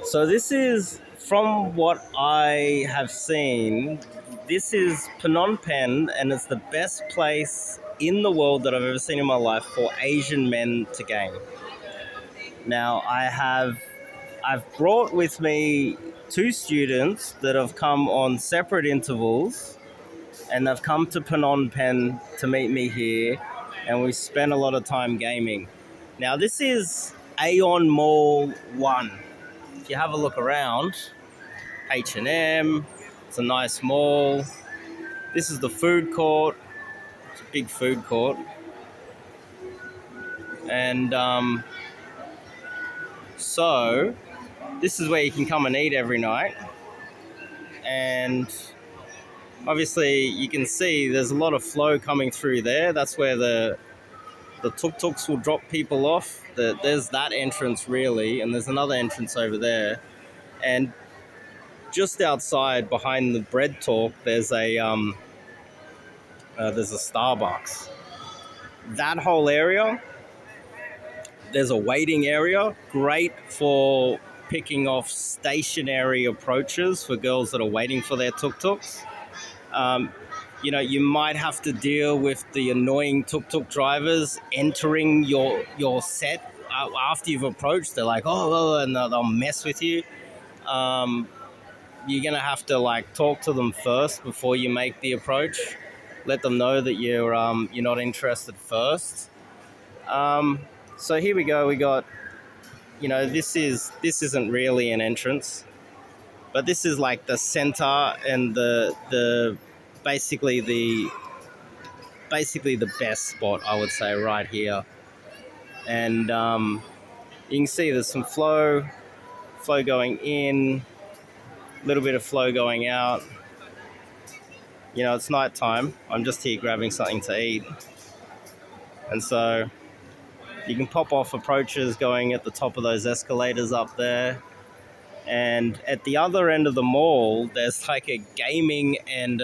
So this is, from what I have seen, this is Phnom Penh, and it's the best place in the world that I've ever seen in my life for Asian men to game. Now I've brought with me two students that have come on separate intervals, and they've come to Phnom Penh to meet me here, and we spent a lot of time gaming. Now this is Aeon Mall 1. If you have a look around, H&M, it's a nice mall. This is the food court. It's a big food court. And so this is where you can come and eat every night. And obviously you can see there's a lot of flow coming through there. That's where the tuk-tuks will drop people off. There's that entrance really, and there's another entrance over there. And just outside behind the bread talk, there's a Starbucks. That whole area, there's a waiting area, great for picking off stationary approaches for girls that are waiting for their tuk-tuks. You might have to deal with the annoying tuk-tuk drivers entering your set after you've approached. They're like, oh, and they'll mess with you. You're gonna have to talk to them first before you make the approach. Let them know that you're not interested first. So here we go. We got, this isn't really an entrance, but this is like the center and the basically the best spot, I would say, right here. And you can see there's some flow going in, a little bit of flow going out. It's nighttime. I'm just here grabbing something to eat, and so you can pop off approaches going at the top of those escalators up there. And at the other end of the mall, there's like a gaming and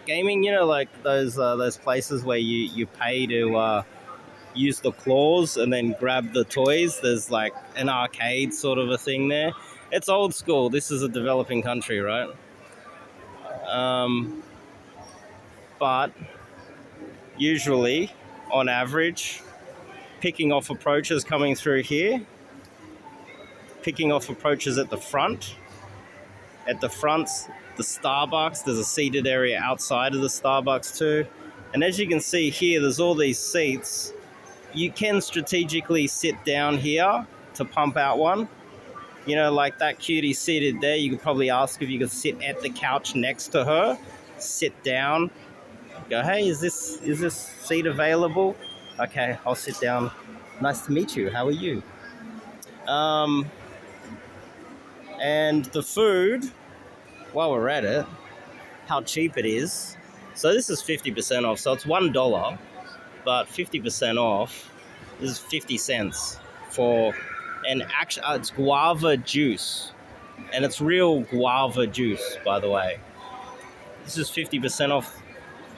gaming, like those places where you pay to use the claws and then grab the toys. There's like an arcade sort of a thing there. It's old school. This is a developing country, right? But usually, on average, picking off approaches coming through here, picking off approaches at the front. At the front, the Starbucks, there's a seated area outside of the Starbucks too. And as you can see here, there's all these seats. You can strategically sit down here to pump out one. Like that cutie seated there, you could probably ask if you could sit at the couch next to her, sit down, go, hey, is this seat available? Okay, I'll sit down. Nice to meet you. How are you? And the food, while we're at it, how cheap it is. So this is 50% off. So it's $1, but 50% off is 50 cents for an actual. It's guava juice, and it's real guava juice, by the way. This is 50% off,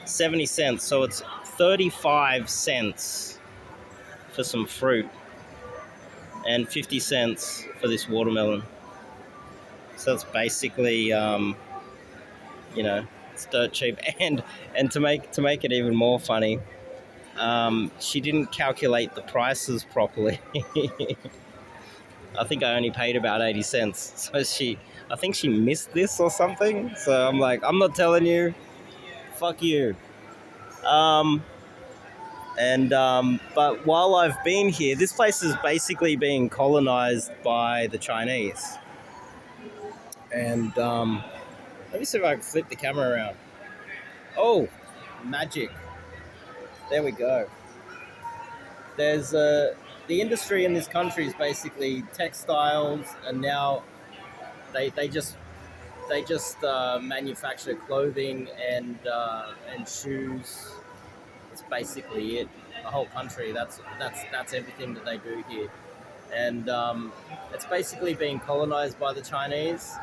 70 cents. So it's 35 cents for some fruit, and 50 cents for this watermelon. So it's basically, it's dirt cheap. And to make it even more funny, she didn't calculate the prices properly. I think I only paid about 80 cents. So I think she missed this or something. So I'm like, I'm not telling you. Fuck you. But while I've been here, this place is basically being colonized by the Chinese. And let me see if I can flip the camera around. Oh, magic. There we go. There's the industry in this country is basically textiles, and now they just manufacture clothing and shoes. That's basically it. The whole country. That's everything that they do here, and it's basically being colonized by the Chinese,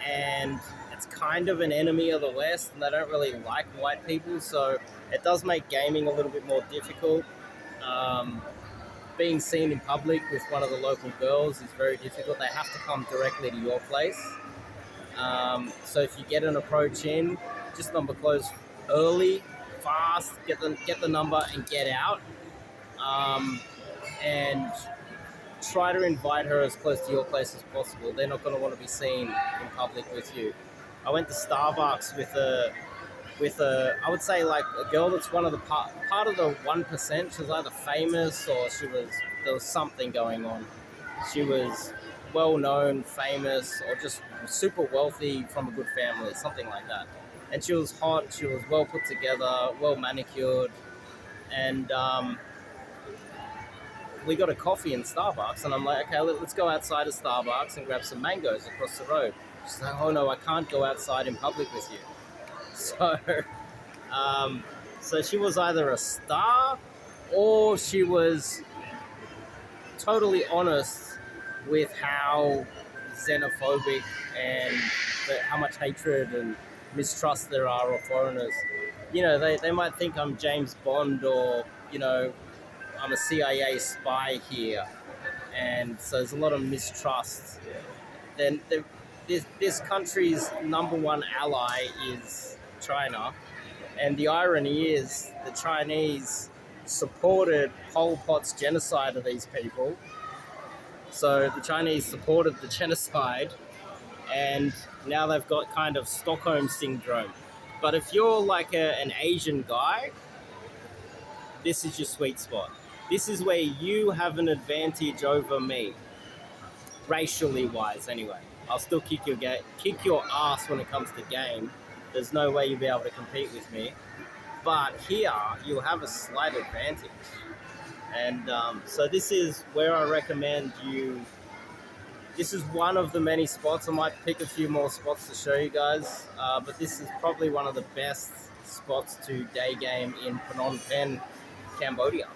and it's kind of an enemy of the West, and they don't really like white people, so it does make gaming a little bit more difficult. being seen in public with one of the local girls is very difficult. They have to come directly to your place. So if you get an approach in, just number close early, fast, get the number and get out. And try to invite her as close to your place as possible. They're not going to want to be seen in public with you. I went to Starbucks with a I would say like a girl that's one of the part of the 1%. She was either famous or there was something going on. She was well known, famous, or just super wealthy from a good family, something like that. And she was hot. She was well put together, well manicured, and we got a coffee in Starbucks, and I'm like, okay, let's go outside of Starbucks and grab some mangoes across the road. She's like, oh no, I can't go outside in public with you. So, um, so she was either a star or she was totally honest with how xenophobic and how much hatred and mistrust there are of foreigners. You know, they might think I'm James Bond or, you know, I'm a CIA spy here, and so there's a lot of mistrust. Then this country's number one ally is China, and the irony is the Chinese supported Pol Pot's genocide of these people. So the Chinese supported the genocide, and now they've got kind of Stockholm syndrome. But if you're like an Asian guy, this is your sweet spot. This is where you have an advantage over me, racially wise. Anyway, I'll still kick your ass when it comes to game. There's no way you'll be able to compete with me. But here, you'll have a slight advantage. And so this is where I recommend you. This is one of the many spots. I might pick a few more spots to show you guys. But this is probably one of the best spots to day game in Phnom Penh, Cambodia.